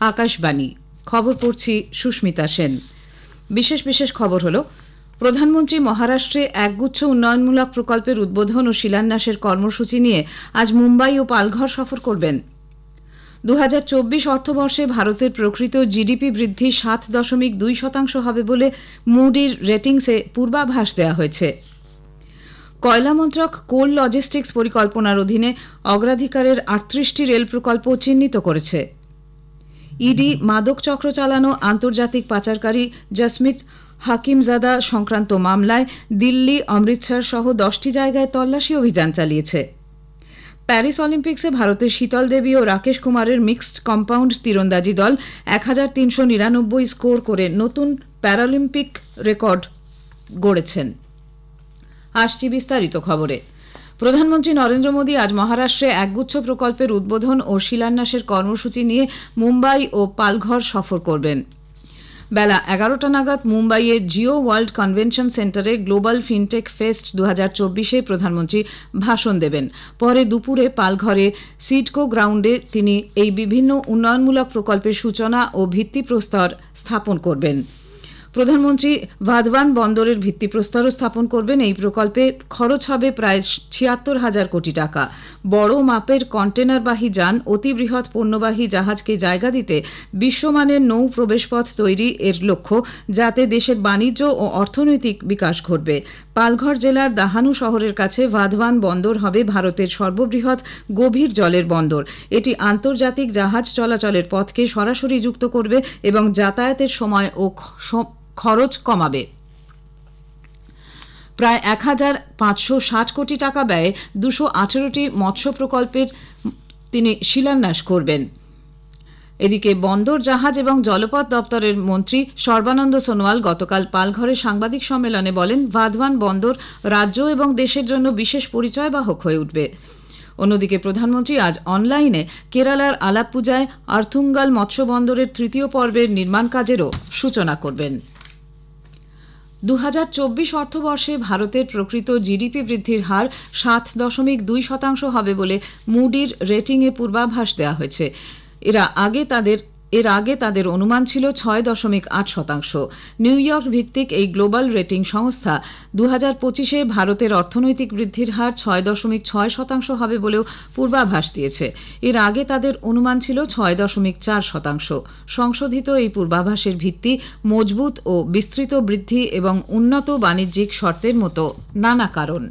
আকাশবাণী খবর পড়ছি সুস্মিতা সেন। বিশেষ বিশেষ খবর হলো, প্রধানমন্ত্রী মহারাষ্ট্রে একগুচ্ছ উন্নয়নমূলক প্রকল্পের উদ্বোধন ও শিলান্যাসের কর্মসূচি নিয়ে আজ মুম্বাই ও পালঘর সফর করবেন। 2024 অর্থবর্ষে ভারতের প্রকৃত জিডিপি বৃদ্ধি 7.2% হবে বলে মুডির রেটিংসে পূর্বাভাস দেওয়া হয়েছে। কয়লা মন্ত্রক কোল লজিস্টিক্স পরিকল্পনার অধীনে অগ্রাধিকারের 38টি রেল প্রকল্প চিহ্নিত করেছে। ইডি মাদক চক্র চালানো আন্তর্জাতিক পাচারকারী জসমিত হাকিমজাদা সংক্রান্ত মামলায় দিল্লি, অমৃতসর সহ 10টি জায়গায় তল্লাশি অভিযান চালিয়েছে। প্যারিস অলিম্পিক্সে ভারতের শীতল দেবী ও রাকেশ কুমারের মিক্সড কম্পাউন্ড তীরন্দাজি দল 1399 স্কোর করে নতুন প্যারালিম্পিক রেকর্ড গড়েছেন। আসছি বিস্তারিত খবরে। প্রধানমন্ত্রী নরেন্দ্র মোদী আজ মহারাষ্ট্রে একগুচ্ছ প্রকল্পের উদ্বোধন ও শিলান্যাসের কর্মসূচি নিয়ে মুম্বাই ও পালঘর সফর করবেন। বেলা 11টা নাগাদ মুম্বাইয়ে জিও ওয়ার্ল্ড কনভেনশন সেন্টারে গ্লোবাল ফিনটেক ফেস্ট 2024-এ প্রধানমন্ত্রী ভাষণ দেবেন। পরে দুপুরে পালঘরে সিডকো গ্রাউন্ডে তিনি এই বিভিন্ন উন্নয়নমূলক প্রকল্পের সূচনা ও ভিত্তিপ্রস্তর স্থাপন করবেন। প্রধানমন্ত্রী ভাদওয়ান বন্দরের ভিত্তিপ্রস্তরও স্থাপন করবেন। এই প্রকল্পে খরচ হবে প্রায় 76,000 কোটি টাকা। বড় মাপের কন্টেনারবাহী যান, অতিবৃহৎ পণ্যবাহী জাহাজকে জায়গা দিতে বিশ্বমানের নৌ প্রবেশপথ তৈরি এর লক্ষ্য, যাতে দেশের বাণিজ্য ও অর্থনৈতিক বিকাশ ঘটবে। পালঘর জেলার দাহানু শহরের কাছে ভাদওয়ান বন্দর হবে ভারতের সর্ববৃহৎ গভীর জলের বন্দর। এটি আন্তর্জাতিক জাহাজ চলাচলের পথকে সরাসরি যুক্ত করবে এবং যাতায়াতের সময় ও খরচ কমাবে। প্রায় 1,560 কোটি টাকা ব্যয়ে 218টি মৎস্য প্রকল্পের তিনি শিলান্যাস করবেন। এদিকে বন্দর, জাহাজ এবং জলপথ দপ্তরের মন্ত্রী সর্বানন্দ সোনোয়াল গতকাল পালঘরে সাংবাদিক সম্মেলনে বলেন, ভাদওয়ান বন্দর রাজ্য এবং দেশের জন্য বিশেষ পরিচয়বাহক হয়ে উঠবে। অন্যদিকে প্রধানমন্ত্রী আজ অনলাইনে কেরালার আলাপ্পুজায় আর্থুঙ্গাল মৎস্য বন্দরের 3য় পর্বের নির্মাণ কাজেরও সূচনা করবেন। 2024 অর্থবর্ষে ভারতের প্রকৃত জিডিপি বৃদ্ধির হার 7.2% হবে বলে মুডির রেটিংয়ে পূর্বাভাস দেওয়া হয়েছে। এর আগে তাদের অনুমান ছিল 6.8%। নিউ ইয়র্ক ভিত্তিক এই গ্লোবাল রেটিং সংস্থা 2025-এ ভারতের অর্থনৈতিক বৃদ্ধির হার 6.6% হবে বলেও পূর্বাভাস দিয়েছে। এর আগে তাদের অনুমান ছিল 6.4%। সংশোধিত এই পূর্বাভাসের ভিত্তি মজবুত ও বিস্তৃত বৃদ্ধি এবং উন্নত বাণিজ্যিক শর্তের মতো নানা কারণ।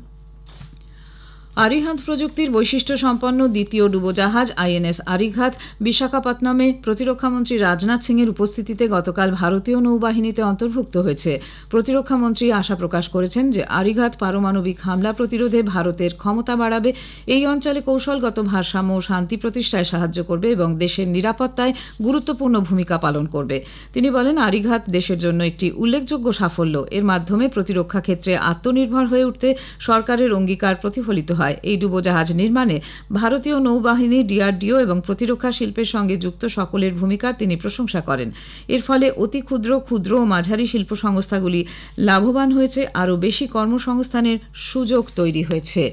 আরিহান্ত প্রযুক্তির বৈশিষ্ট্য সম্পন্ন দ্বিতীয় ডুবোজাহাজ আইএনএস আরিঘাত বিশাখাপত্তনমে প্রতিরক্ষামন্ত্রী রাজনাথ সিংয়ের উপস্থিতিতে গতকাল ভারতীয় নৌবাহিনীতে অন্তর্ভুক্ত হয়েছে। প্রতিরক্ষামন্ত্রী আশা প্রকাশ করেছেন যে আরিঘাত পারমাণবিক হামলা প্রতিরোধে ভারতের ক্ষমতা বাড়াবে, এই অঞ্চলে কৌশলগত ভারসাম্য ও শান্তি প্রতিষ্ঠায় সাহায্য করবে এবং দেশের নিরাপত্তায় গুরুত্বপূর্ণ ভূমিকা পালন করবে। তিনি বলেন, আরিঘাত দেশের জন্য একটি উল্লেখযোগ্য সাফল্য। এর মাধ্যমে প্রতিরক্ষা ক্ষেত্রে আত্মনির্ভর হয়ে উঠতে সরকারের অঙ্গীকার প্রতিফলিত হয়। এই ডুবোজাহাজ নির্মাণে ভারতীয় নৌবাহিনী, ডিআরডিও এবং প্রতিরক্ষা শিল্পের সঙ্গে যুক্ত সকলের ভূমিকার তিনি প্রশংসা করেন। এর ফলে অতি ক্ষুদ্র ও মাঝারি শিল্প সংস্থাগুলি লাভবান হয়েছে, আরও বেশি কর্মসংস্থানের সুযোগ তৈরি হয়েছে।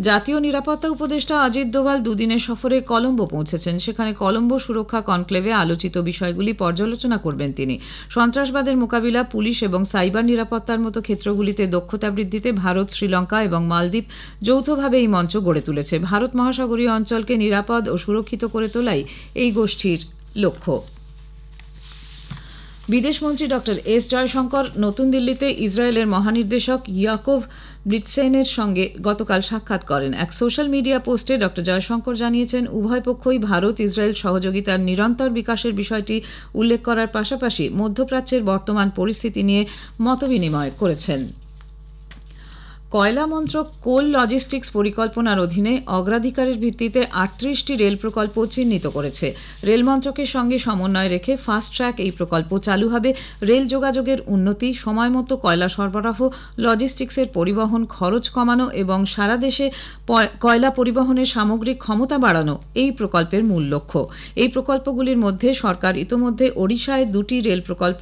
জাতীয় নিরাপত্তা উপদেষ্টা অজিত দোভাল দুদিনের সফরে কলম্বো পৌঁছেছেন। সেখানে কলম্বো সুরক্ষা কনক্লেভে আলোচিত বিষয়গুলি পর্যালোচনা করবেন তিনি। সন্ত্রাসবাদের মোকাবিলা, পুলিশ এবং সাইবার নিরাপত্তার মতো ক্ষেত্রগুলিতে দক্ষতা বৃদ্ধিতে ভারত, শ্রীলঙ্কা এবং মালদ্বীপ যৌথভাবে এই মঞ্চ গড়ে তুলেছে। ভারত মহাসাগরীয় অঞ্চলকে নিরাপদ ও সুরক্ষিত করে তোলাই এই গোষ্ঠীর লক্ষ্য। বিদেশমন্ত্রী ডক্টর এস জয়শঙ্কর নতুন দিল্লিতে ইসরায়েলের মহানির্দেশক ইয়াকোভ ব্লিটসেনের সঙ্গে গতকাল সাক্ষাৎ করেন। এক সোশ্যাল মিডিয়া পোস্টে ডক্টর জয়শঙ্কর জানিয়েছেন, উভয় পক্ষই ভারত ইসরায়েল সহযোগিতার নিরন্তর বিকাশের বিষয়টি উল্লেখ করার পাশাপাশি মধ্যপ্রাচ্যের বর্তমান পরিস্থিতি নিয়ে মতবিনিময় করেছেন। কয়লা মন্ত্রক কোল লজিস্টিক্স পরিকল্পনার অধীনে অগ্রাধিকারের ভিত্তিতে 38টি রেল প্রকল্প চিহ্নিত করেছে। রেল মন্ত্রকের সঙ্গে সমন্বয় রেখে ফাস্ট ট্র্যাক এই প্রকল্প চালু হবে। রেল যোগাযোগের উন্নতি, সময়মতো কয়লা সরবরাহ, লজিস্টিক্সের পরিবহন খরচ কমানো এবং সারা দেশে কয়লা পরিবহনের সামগ্রিক ক্ষমতা বাড়ানো এই প্রকল্পের মূল লক্ষ্য। এই প্রকল্পগুলির মধ্যে সরকার ইতোমধ্যে ওড়িশায় 2টি রেল প্রকল্প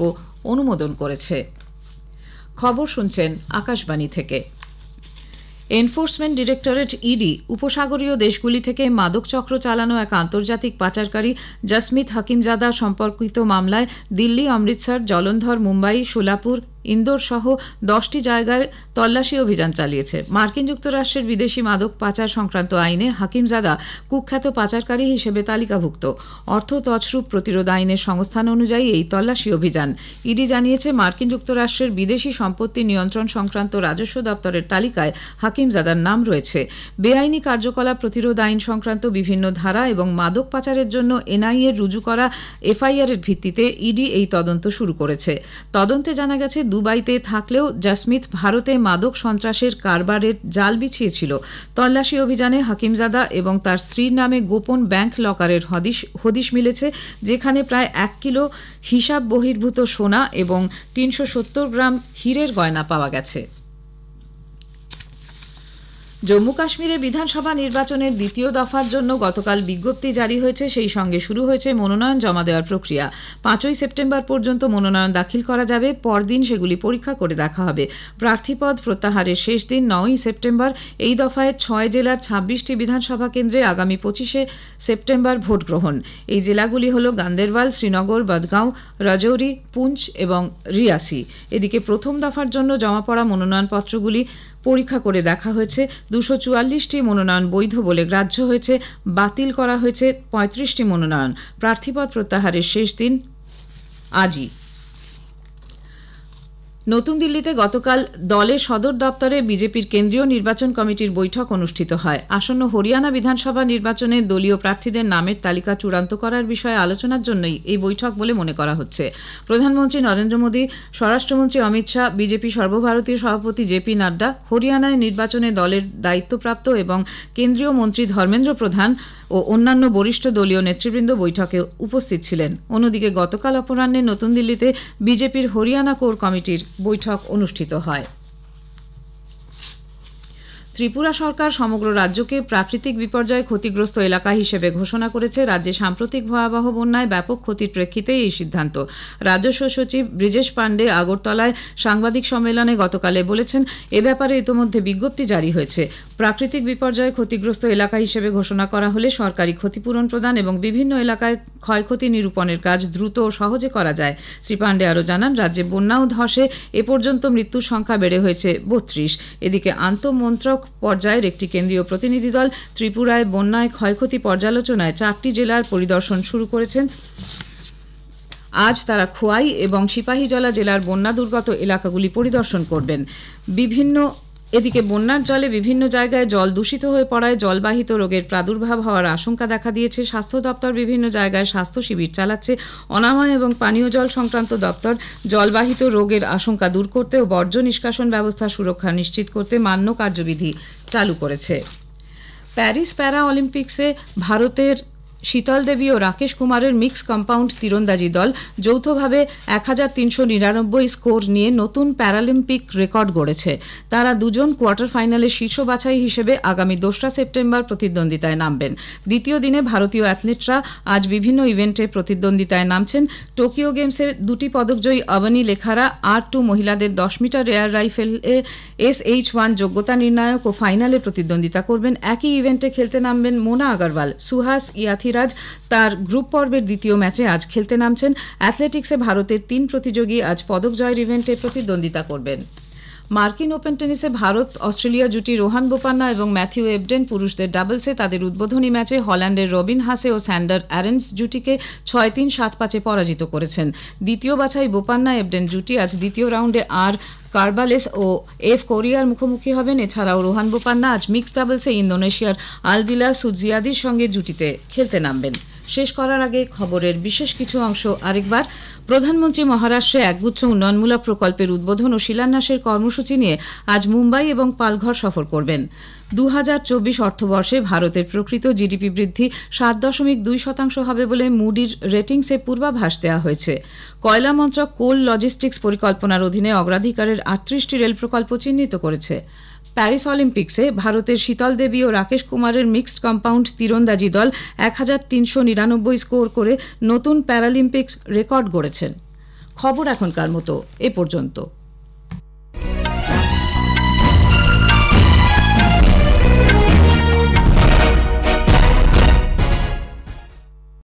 অনুমোদন করেছে। খবর শুনছেন আকাশবাণী থেকে। এনফোর্সমেন্ট ডিরেক্টরেট ইডি উপসাগরীয় দেশগুলি থেকে মাদক চক্র চালানো এক আন্তর্জাতিক পাচারকারী জসমিত হাকিমজাদা সম্পর্কিত মামলায় দিল্লি, অমৃতসর, জলন্ধর, মুম্বাই, সোলাপুর, ইন্দোর সহ 10টি জায়গায় তল্লাশি অভিযান চালিয়েছে। মার্কিন যুক্তরাষ্ট্রের বিদেশি মাদক পাচার সংক্রান্ত আইনে হাকিমজাদা কুখ্যাত পাচারকারী হিসেবে তালিকাভুক্ত। অর্থ তছরূপ প্রতিরোধ আইনের সংস্থান অনুযায়ী এই তল্লাশি অভিযান। ইডি জানিয়েছে, মার্কিন যুক্তরাষ্ট্রের বিদেশি সম্পত্তি নিয়ন্ত্রণ সংক্রান্ত রাজস্ব দপ্তরের তালিকায় হাকিমজাদার নাম রয়েছে। বেআইনি কার্যকলাপ প্রতিরোধ আইন সংক্রান্ত বিভিন্ন ধারা এবং মাদক পাচারের জন্য এনআইএ রুজু করা এফআইআর এর ভিত্তিতে ইডি এই তদন্ত শুরু করেছে। তদন্তে জানা গেছে, দুবাইতে থাকলেও জসমিত ভারতে মাদক সন্ত্রাসের কারবারের জাল বিছিয়েছিল। তল্লাশি অভিযানে হাকিমজাদা এবং তার স্ত্রীর নামে গোপন ব্যাংক লকারের হদিশ মিলেছে, যেখানে প্রায় 1 কিলো হিসাব বহির্ভূত সোনা এবং 370 গ্রাম হীরের গয়না পাওয়া গেছে। জম্মু কাশ্মীরে বিধানসভা নির্বাচনের দ্বিতীয় দফার জন্য গতকাল বিজ্ঞপ্তি জারি হয়েছে। সেই সঙ্গে শুরু হয়েছে মনোনয়ন জমা দেওয়ার প্রক্রিয়া। 5ই সেপ্টেম্বর পর্যন্ত মনোনয়ন দাখিল করা যাবে। পরদিন সেগুলি পরীক্ষা করে দেখা হবে। প্রার্থীপদ প্রত্যাহারের শেষ দিন 9ই সেপ্টেম্বর। এই দফায় 6 জেলার 26টি বিধানসভা কেন্দ্রে আগামী 25শে সেপ্টেম্বর ভোট গ্রহণ। এই জেলাগুলি হল গান্দেরবাল, শ্রীনগর, বদগাঁও, রাজৌরি, পুঞ্চ এবং রিয়াসি। এদিকে প্রথম দফার জন্য জমা পড়া মনোনয়নপত্রগুলি পরীক্ষা করে দেখা হয়েছে। 244টি মনোনয়ন বৈধ বলে গ্রাহ্য হয়েছে। বাতিল করা হয়েছে 35টি মনোনয়ন। প্রার্থীপদ প্রত্যাহারের শেষ দিন আজই। নতুন দিল্লিতে গতকাল দলের সদর দপ্তরে বিজেপির কেন্দ্রীয় নির্বাচন কমিটির বৈঠক অনুষ্ঠিত হয়। আসন্ন হরিয়ানা বিধানসভা নির্বাচনে দলীয় প্রার্থীদের নামের তালিকা চূড়ান্ত করার বিষয়ে আলোচনার জন্যই এই বৈঠক বলে মনে করা হচ্ছে। প্রধানমন্ত্রী নরেন্দ্র মোদী, স্বরাষ্ট্রমন্ত্রী অমিত শাহ, বিজেপি সর্বভারতীয় সভাপতি জেপি নাড্ডা, হরিয়ানায় নির্বাচনে দলের দায়িত্বপ্রাপ্ত এবং কেন্দ্রীয় মন্ত্রী ধর্মেন্দ্র প্রধান ও অন্যান্য বরিষ্ঠ দলীয় নেতৃবৃন্দ বৈঠকে উপস্থিত ছিলেন। অন্যদিকে গতকাল অপরাহ্নে নতুন দিল্লিতে বিজেপির হরিয়ানা কোর কমিটির বৈঠক অনুষ্ঠিত হয়। ত্রিপুরা সরকার সমগ্র রাজ্যকে প্রাকৃতিক বিপর্যয়ে ক্ষতিগ্রস্ত এলাকা হিসেবে ঘোষণা করেছে। রাজ্যে সাম্প্রতিক ভয়াবহ বন্যায় ব্যাপক ক্ষতির প্রেক্ষিতে এই সিদ্ধান্ত। রাজস্ব সচিব ব্রিজেশ পাণ্ডে আগরতলায় সাংবাদিক সম্মেলনে গতকালে বলেছেন, এ ব্যাপারে ইতোমধ্যে বিজ্ঞপ্তি জারি হয়েছে। প্রাকৃতিক বিপর্যয়ে ক্ষতিগ্রস্ত এলাকা হিসেবে ঘোষণা করা হলে সরকারি ক্ষতিপূরণ প্রদান এবং বিভিন্ন এলাকায় ক্ষয়ক্ষতি নিরূপণের কাজ দ্রুত ও সহজে করা যায়। শ্রী পাণ্ডে আরও জানান, রাজ্যে বন্যা ও ধসে এ পর্যন্ত মৃত্যুর সংখ্যা বেড়ে হয়েছে 32। এদিকে আন্তঃমন্ত্রক পর্যায়ের একটি কেন্দ্রীয় প্রতিনিধি দল ত্রিপুরায় বন্যায় ক্ষয়ক্ষতি পর্যালোচনায় 4টি জেলার পরিদর্শন শুরু করেছেন। আজ তারা খোয়াই এবং সিপাহীজলা জেলার বন্যা দুর্গত এলাকাগুলি পরিদর্শন করবেন। এদিকে বন্যার জলে বিভিন্ন জায়গায় জল দূষিত হয়ে পড়ায় জলবাহিত রোগের প্রাদুর্ভাব হওয়ার আশঙ্কা দেখা দিয়েছে। স্বাস্থ্য দপ্তর বিভিন্ন জায়গায় স্বাস্থ্য শিবির চালাচ্ছে। অনাময় এবং পানীয় জল সংক্রান্ত দপ্তর জলবাহিত রোগের আশঙ্কা দূর করতে ও বর্জ্য নিষ্কাশন ব্যবস্থা সুরক্ষা নিশ্চিত করতে মান্য কার্যবিধি চালু করেছে। প্যারিস প্যারা অলিম্পিক্সে ভারতের শীতল দেবী ও রাকেশ কুমারের মিক্স কম্পাউন্ড তীরন্দাজি দল যৌথভাবে 1399 স্কোর নিয়ে নতুন প্যারালিম্পিক রেকর্ড গড়েছে। তারা দুজন কোয়ার্টার ফাইনালে শীর্ষ বাছাই হিসেবে আগামী 2রা সেপ্টেম্বর প্রতিদ্বন্দ্বিতায় নামবেন। দ্বিতীয় দিনে ভারতীয় অ্যাথলিটরা আজ বিভিন্ন ইভেন্টে প্রতিদ্বন্দ্বিতায় নামছেন। টোকিও গেমসে 2টি পদকজয়ী অবনী লেখারা R2 মহিলাদের 10 মিটার এয়ার রাইফেলে SH1 যোগ্যতা নির্ণায়ক ও ফাইনালে প্রতিদ্বন্দ্বিতা করবেন। একই ইভেন্টে খেলতে নামবেন মোনা আগরওয়াল। সুহাস ইয়াথিরাজ তার গ্রুপ পর্বের দ্বিতীয় ম্যাচে আজ খেলতে নামছেন। অ্যাথলেটিক্সে ভারতের 3 প্রতিযোগী আজ পদক জয়ের ইভেন্টে প্রতিদ্বন্দ্বিতা করবেন। মার্কিন ওপেন টেনিসে ভারত অস্ট্রেলিয়া জুটি রোহান বোপান্না এবং ম্যাথিউ এবডেন পুরুষদের ডাবলসে তাদের উদ্বোধনী ম্যাচে হল্যান্ডের রবিন হাসে ও স্যান্ডার অ্যারেন্স জুটিকে 6-3, 7-5 পরাজিত করেছেন। দ্বিতীয় বাছাই বোপান্না এবডেন জুটি আজ দ্বিতীয় রাউন্ডে আর কার্বালেস ও এফ কোরিয়ার মুখোমুখি হবেন। এছাড়াও রোহান বোপান্না আজ মিক্সড ডাবলসে ইন্দোনেশিয়ার আলদিলা সুজিয়াদির সঙ্গে জুটিতে খেলতে নামবেন। শেষ করার আগে খবরের বিশেষ কিছু অংশ আরেকবার। প্রধানমন্ত্রী মহারাষ্ট্রে একগুচ্ছ উন্নয়নমূলক প্রকল্পের উদ্বোধন ও শিলান্যাসের কর্মসূচি নিয়ে আজ মুম্বাই এবং পালঘর সফর করবেন। 2024 অর্থবর্ষে ভারতের প্রকৃত জিডিপি বৃদ্ধি 7.2% হবে বলে মুডির রেটিংসে পূর্বাভাস দেওয়া হয়েছে। কয়লা মন্ত্রক কোল লজিস্টিক্স পরিকল্পনার অধীনে অগ্রাধিকারের 38টি রেল প্রকল্প চিহ্নিত করেছে। প্যারিস অলিম্পিক্সে ভারতের শীতল দেবী ও রাকেশ কুমারের মিক্সড কম্পাউন্ড তীরন্দাজি দল 1399 স্কোর করে নতুন প্যারালিম্পিক্স রেকর্ড গড়েছেন। খবর এখনকার মতো এ পর্যন্ত।